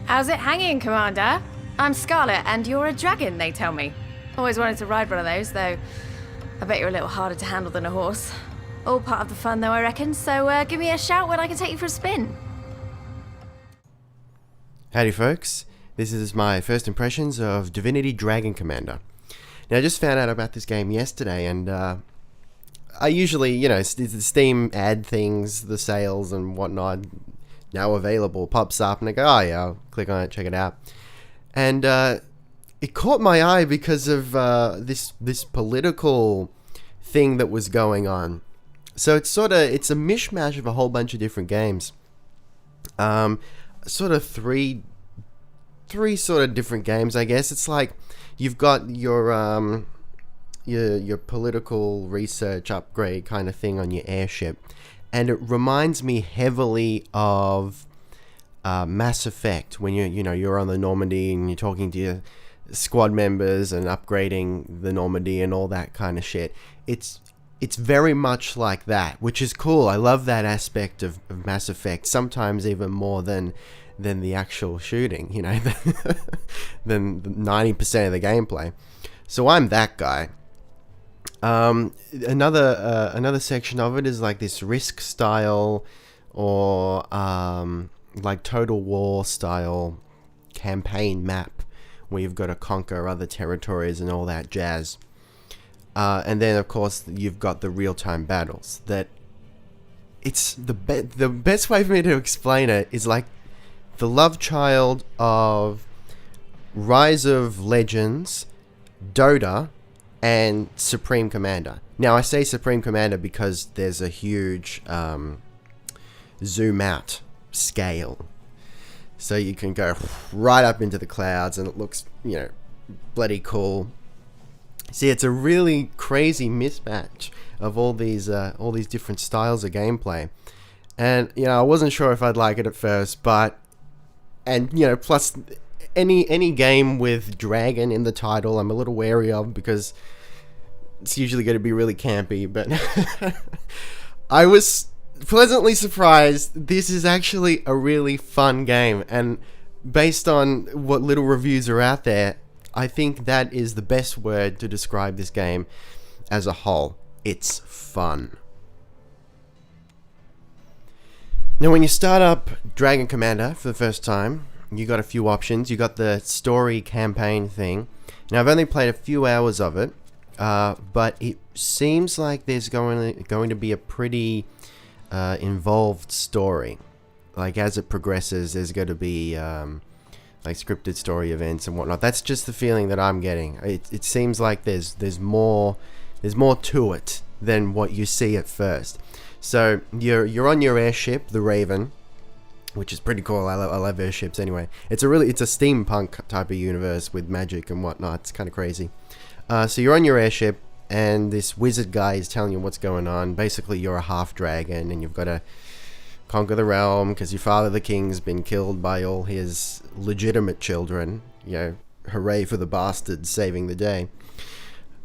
How's it hanging, Commander? I'm Scarlet, and you're a dragon, they tell me. Always wanted to ride one of those, though I bet you're a little harder to handle than a horse. All part of the fun, though, I reckon, so give me a shout when I can take you for a spin. Howdy folks, this is my first impressions of Divinity Dragon Commander. Now I just found out about this game yesterday, and I usually, the Steam ad things, the sales and whatnot, now available, pops up and I go, oh yeah, I'll click on it, check it out. And it caught my eye because of this political thing that was going on. So it's a mishmash of a whole bunch of different games. Sort of three sort of different games, I guess. It's like you've got your political research upgrade kind of thing on your airship, and it reminds me heavily of Mass Effect when you're on the Normandy and you're talking to your squad members and upgrading the Normandy and all that kind of shit. It's very much like that, which is cool. I love that aspect of Mass Effect, sometimes even more than the actual shooting, than 90% of the gameplay. So I'm that guy. Another section of it is like this Risk style or like Total War style campaign map where you've got to conquer other territories and all that jazz. And then of course you've got the real-time battles. That it's the best way for me to explain it is like the love child of Rise of Legends, Dota, and Supreme Commander. Now I say Supreme Commander because there's a huge zoom out scale, so you can go right up into the clouds and it looks bloody cool. See, it's a really crazy mismatch of all these different styles of gameplay, and I wasn't sure if I'd like it at first, but plus any game with dragon in the title I'm a little wary of because it's usually going to be really campy, but I was pleasantly surprised. This is actually a really fun game, and based on what little reviews are out there, I think that is the best word to describe this game as a whole. It's fun. Now when you start up Dragon Commander for the first time, you got a few options. You got the story campaign thing. Now I've only played a few hours of it, but it seems like there's going to be a pretty involved story. Like as it progresses, there's going to be like scripted story events and whatnot. That's just the feeling that I'm getting. It seems like there's more to it than what you see at first. So you're on your airship, the Raven, which is pretty cool. I love airships anyway. It's a steampunk type of universe with magic and whatnot. It's kind of crazy. So you're on your airship, and this wizard guy is telling you what's going on. Basically, you're a half dragon, and you've got to conquer the realm because your father, the king's been killed by all his legitimate children. Hooray for the bastards saving the day.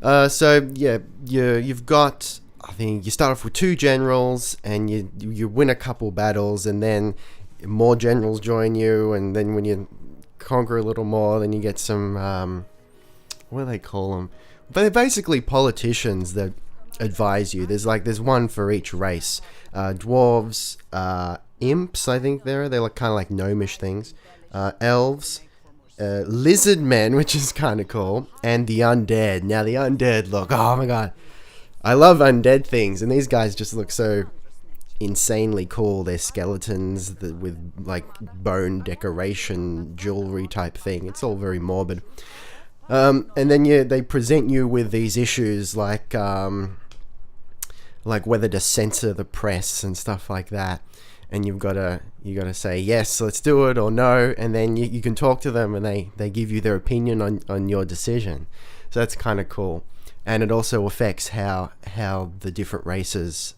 So yeah, you've got. I think you start off with 2 generals, and you win a couple battles, and then more generals join you, and then when you conquer a little more, then you get some what do they call them? But they're basically politicians that advise you. There's one for each race. Dwarves, imps, I think they're like kind of like gnomish things. Elves, lizard men, which is kind of cool, and the undead. Now the undead look, oh my god, I love undead things, and these guys just look so insanely cool. They're skeletons with like bone decoration, jewelry type thing. It's all very morbid. And then they present you with these issues like whether to censor the press and stuff like that. And you got to say yes, let's do it, or no, and then you can talk to them, and they give you their opinion on your decision. So that's kind of cool. And it also affects how the different races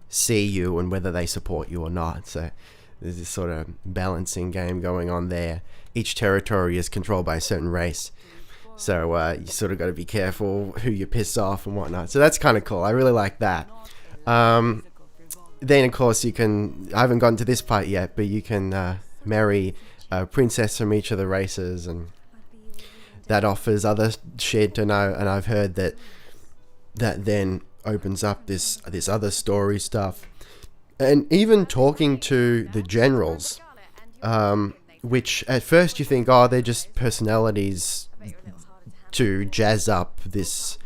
see you and whether they support you or not. So there's this sort of balancing game going on there. Each territory is controlled by a certain race, so you sort of got to be careful who you piss off and whatnot. So that's kind of cool. I really like that. Then of course I haven't gotten to this part yet, but you can marry a princess from each of the races, and that offers other shit to know. And I've heard that then opens up this other story stuff. And even talking to the generals, which at first you think, oh, they're just personalities to jazz up this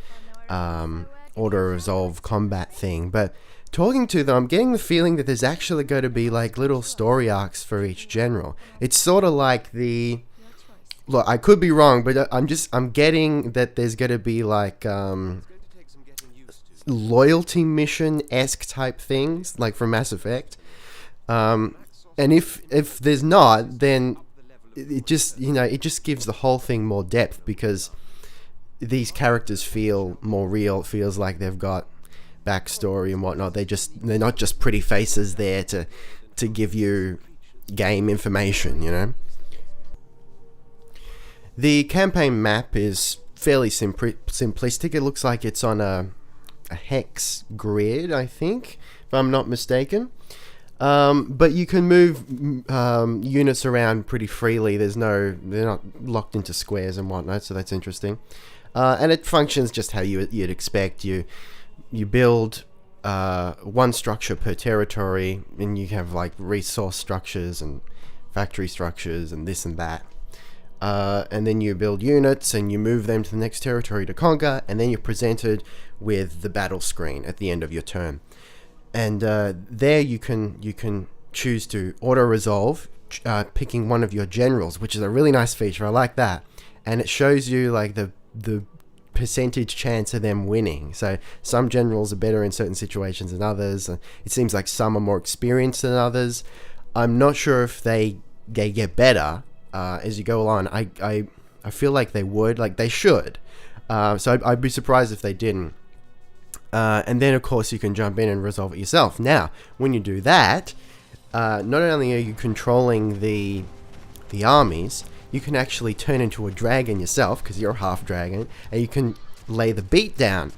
auto-resolve combat thing. But talking to them, I'm getting the feeling that there's actually going to be like little story arcs for each general. It's sort of like look, I could be wrong, but I'm getting that there's going to be like loyalty mission-esque type things, like from Mass Effect. And if there's not, then it just gives the whole thing more depth, because these characters feel more real. It feels like they've got backstory and whatnot. They're not just pretty faces there to give you game information, The campaign map is fairly simplistic. It looks like it's on a hex grid, I think, if I'm not mistaken. But you can move units around pretty freely. They're not locked into squares and whatnot, so that's interesting. And it functions just how you'd expect. You build one structure per territory, and you have like resource structures and factory structures and this and that. And then you build units and you move them to the next territory to conquer, and then you're presented with the battle screen at the end of your turn. And there you can choose to auto-resolve, picking one of your generals, which is a really nice feature. I like that. And it shows you like the percentage chance of them winning. So some generals are better in certain situations than others. It seems like some are more experienced than others. I'm not sure if they get better as you go along. I feel like they would, like they should. So I'd be surprised if they didn't. And then of course you can jump in and resolve it yourself. Now, when you do that, not only are you controlling the armies, you can actually turn into a dragon yourself, because you're half dragon, and you can lay the beat down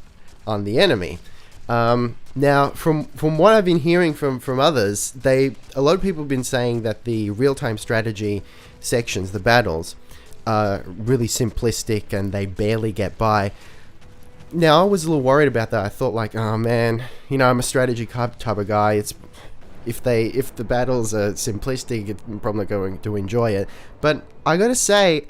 on the enemy. Now, from what I've been hearing from others, a lot of people have been saying that the real-time strategy sections, the battles, are really simplistic and they barely get by. Now, I was a little worried about that. I thought like, oh man, I'm a strategy type of guy. If the battles are simplistic, I'm probably not going to enjoy it. But I gotta say,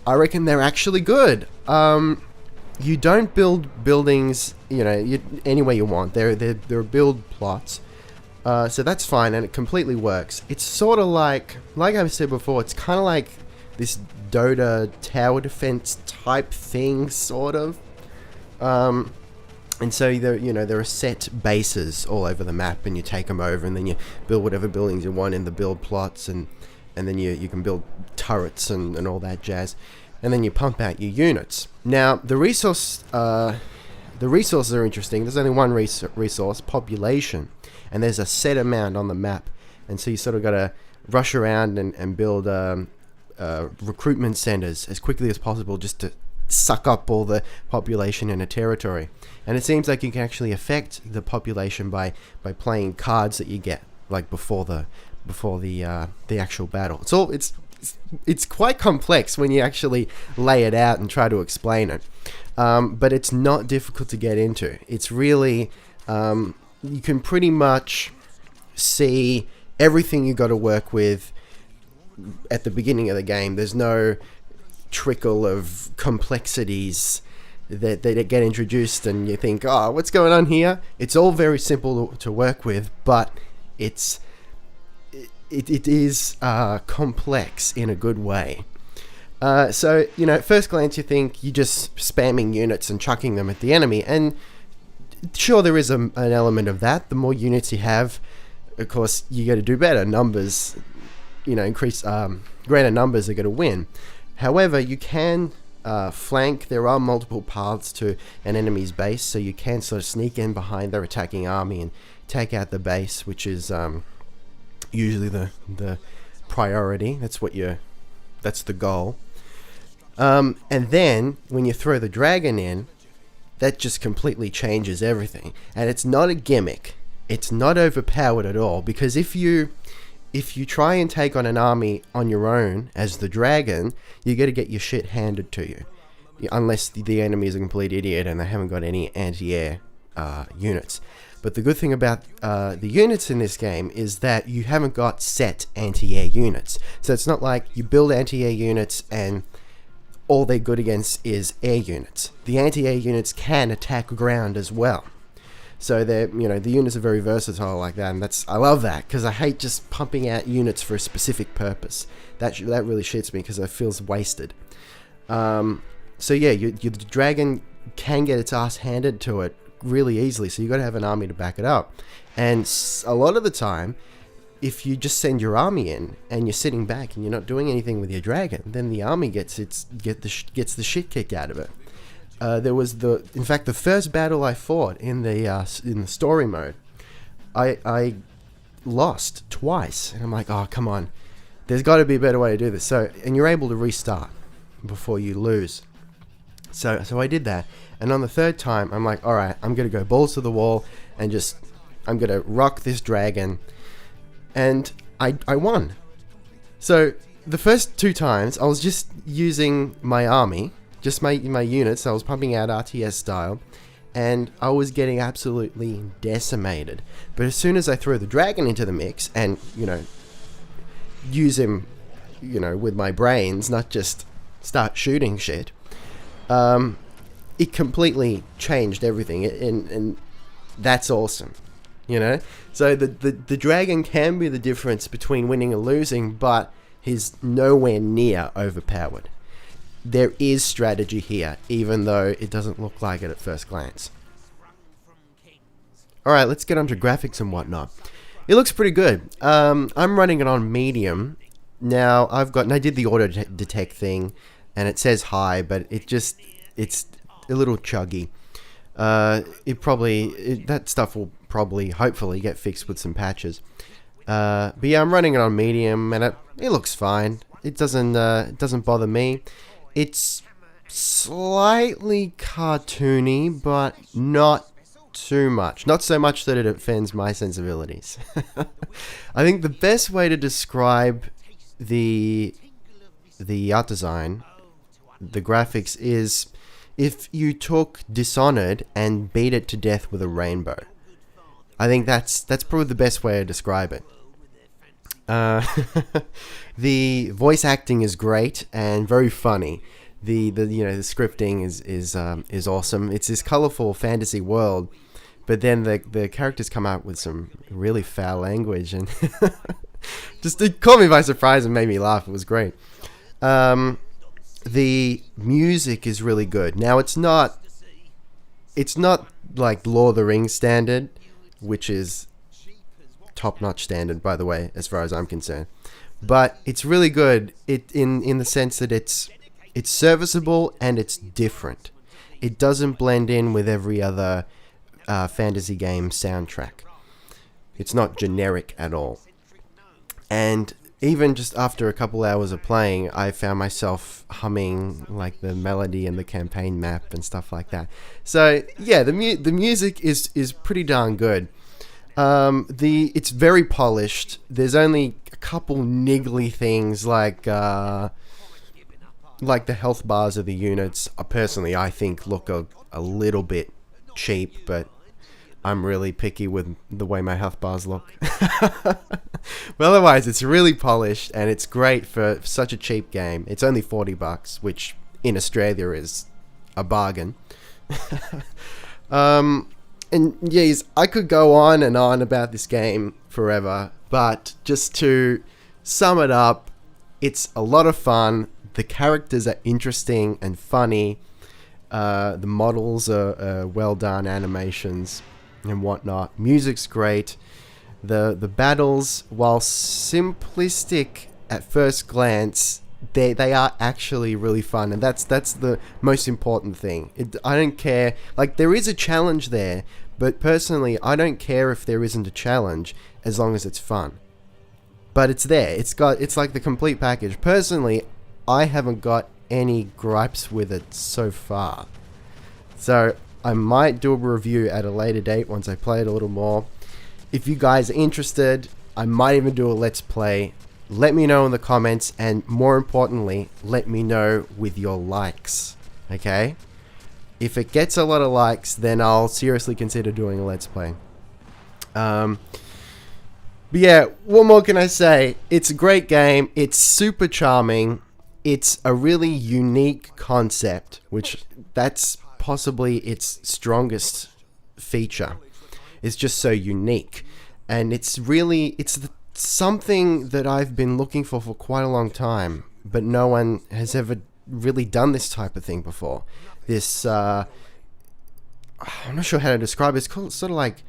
I reckon they're actually good. You don't build buildings, any way you want. They're build plots. So that's fine, and it completely works. It's sort of like I've said before, it's kind of like this Dota tower defense type thing, sort of. And so there are set bases all over the map, and you take them over, and then you build whatever buildings you want in the build plots, and then you can build turrets and all that jazz, and then you pump out your units. Now the resources are interesting. There's only one resource, population, and there's a set amount on the map, and so you sort of got to rush around and build recruitment centers as quickly as possible, just to suck up all the population in a territory. And it seems like you can actually affect the population by playing cards that you get like before the actual battle. It's quite complex when you actually lay it out and try to explain it, but it's not difficult to get into. It's really you can pretty much see everything you got to work with at the beginning of the game. There's no trickle of complexities that get introduced and you think, oh, what's going on here? It's all very simple to work with, but it is complex in a good way. So at first glance you think you're just spamming units and chucking them at the enemy, and sure, there is an element of that. The more units you have, of course, you got to do better. Numbers, increase, greater numbers are going to win. However, you can flank. There are multiple paths to an enemy's base, so you can sort of sneak in behind their attacking army and take out the base, which is usually the priority. That's the goal. And then when you throw the dragon in, that just completely changes everything. And it's not a gimmick. It's not overpowered at all, because if you if you try and take on an army on your own as the dragon, you're going to get your shit handed to you. Unless the enemy is a complete idiot and they haven't got any anti-air units. But the good thing about the units in this game is that you haven't got set anti-air units. So it's not like you build anti-air units and all they're good against is air units. The anti-air units can attack ground as well. So they're, the units are very versatile like that, and I love that, because I hate just pumping out units for a specific purpose. That really shits me, because it feels wasted. So yeah, the dragon can get its ass handed to it really easily, so you got to have an army to back it up. And a lot of the time, if you just send your army in and you're sitting back and you're not doing anything with your dragon, then the army gets the shit kicked out of it. There was in fact the first battle I fought in the story mode, I lost twice, and I'm like, oh come on, there's got to be a better way to do this. So, and you're able to restart before you lose. So I did that, and on the third time, I'm like, all right, I'm gonna go balls to the wall and I'm gonna rock this dragon, and I won. So the first two times, I was just using my army. Just my units, I was pumping out RTS style, and I was getting absolutely decimated. But as soon as I throw the dragon into the mix and, use him, with my brains, not just start shooting shit, it completely changed everything, and that's awesome, So the dragon can be the difference between winning and losing, but he's nowhere near overpowered. There is strategy here, even though it doesn't look like it at first glance. Alright, let's get onto graphics and whatnot. It looks pretty good. I'm running it on medium. Now, I did the auto detect thing, and it says high, but it's a little chuggy. That stuff will probably, hopefully, get fixed with some patches. But yeah, I'm running it on medium, and it looks fine. It doesn't bother me. It's slightly cartoony, but not too much. Not so much that it offends my sensibilities. I think the best way to describe the art design, the graphics, is if you took Dishonored and beat it to death with a rainbow. I think that's probably the best way to describe it. The voice acting is great and very funny. The scripting is awesome. It's this colorful fantasy world, but then the characters come out with some really foul language, and just it caught me by surprise and made me laugh. It was great. The music is really good. Now it's not like Lord of the Rings standard, which is top-notch standard, by the way, as far as I'm concerned. But it's really good in the sense that it's serviceable and it's different. It doesn't blend in with every other fantasy game soundtrack. It's not generic at all. And even just after a couple hours of playing, I found myself humming like the melody and the campaign map and stuff like that. So yeah, the music is pretty darn good. It's very polished. There's only a couple niggly things like the health bars of the units. Personally, I think look a little bit cheap, but I'm really picky with the way my health bars look. But otherwise, it's really polished and it's great for such a cheap game. It's only $40, which in Australia is a bargain. And yes, I could go on and on about this game forever, but just to sum it up, it's a lot of fun. The characters are interesting and funny. The models are well done, animations and whatnot. Music's great. The battles, while simplistic at first glance, they are actually really fun, and that's the most important thing. I don't care, like there is a challenge there, but personally I don't care if there isn't a challenge as long as it's fun. But it's there. It's like the complete package. Personally, I haven't got any gripes with it so far. So I might do a review at a later date once I play it a little more. If you guys are interested, I might even do a let's play. Let me know in the comments, and more importantly, let me know with your likes, okay? If it gets a lot of likes, then I'll seriously consider doing a let's play. But yeah, what more can I say? It's a great game. It's super charming. It's a really unique concept, which that's possibly its strongest feature. It's just so unique. And it's something that I've been looking for quite a long time, but no one has ever really done this type of thing before. This, I'm not sure how to describe it. It's called sort of like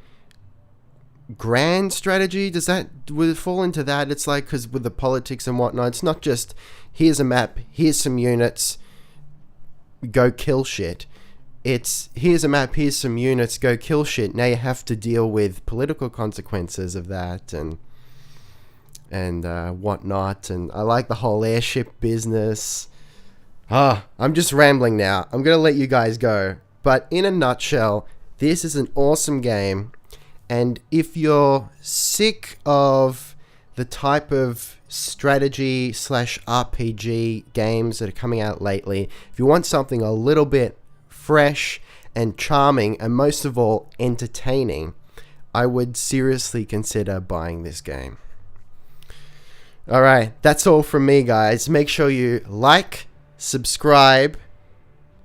grand strategy. Would it fall into that? It's like, because with the politics and whatnot, it's not just here's a map, here's some units, go kill shit. It's here's a map, here's some units, go kill shit. Now you have to deal with political consequences of that and whatnot. And I like the whole airship business. I'm just rambling now. I'm gonna let you guys go. But in a nutshell, this is an awesome game. And if you're sick of the type of strategy / RPG games that are coming out lately, if you want something a little bit fresh and charming, and most of all entertaining, I would seriously consider buying this game. Alright, that's all from me, guys. Make sure you like, subscribe,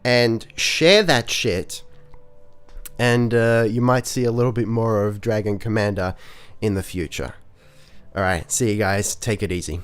and share that shit. And you might see a little bit more of Dragon Commander in the future. Alright, see you guys. Take it easy.